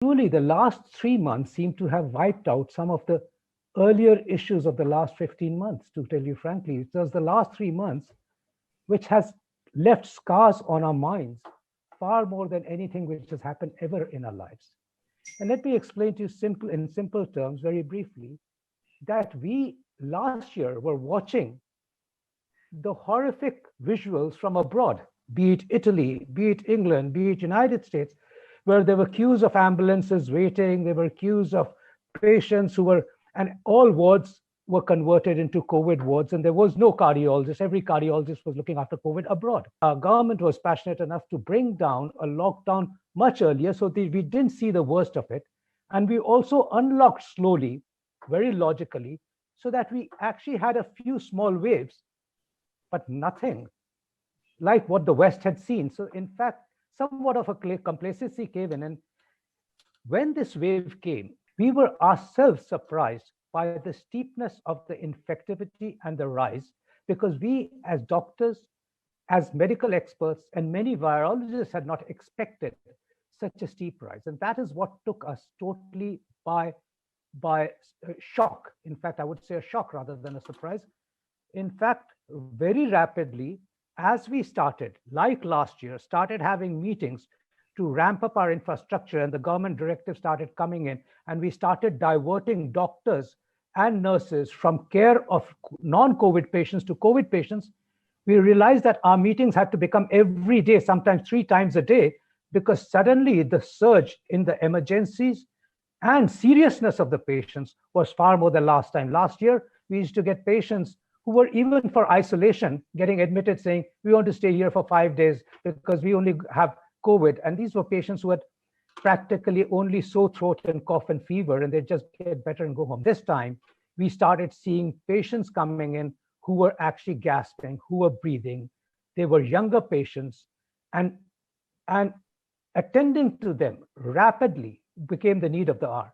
Truly, the last 3 months seem to have wiped out some of the earlier issues of the last 15 months, to tell you frankly. It was the last 3 months which has left scars on our minds far more than anything which has happened ever in our lives. And let me explain to you in simple terms, very briefly, that we last year were watching the horrific visuals from abroad, be it Italy, be it England, be it United States, where there were queues of ambulances waiting, there were queues of patients who were, and all wards were converted into COVID wards, and there was no cardiologist. Every cardiologist was looking after COVID abroad. Our government was passionate enough to bring down a lockdown much earlier so that we didn't see the worst of it. And we also unlocked slowly, very logically, so that we actually had a few small waves, but nothing like what the West had seen. So in fact, somewhat of a complacency came in. And when this wave came, we were ourselves surprised by the steepness of the infectivity and the rise, because we as doctors, as medical experts, and many virologists had not expected such a steep rise. And that is what took us totally by shock. In fact, I would say a shock rather than a surprise. In fact, very rapidly, as we started, like last year, started having meetings to ramp up our infrastructure, and the government directives started coming in, and we started diverting doctors and nurses from care of non-COVID patients to COVID patients, we realized that our meetings had to become every day, sometimes 3 times a day, because suddenly the surge in the emergencies and seriousness of the patients was far more than last time. Last year, we used to get patients who were even for isolation getting admitted saying, we want to stay here for 5 days because we only have COVID. And these were patients who had practically only sore throat and cough and fever, and they just get better and go home. This time, we started seeing patients coming in who were actually gasping, who were breathing. They were younger patients, and attending to them rapidly became the need of the hour.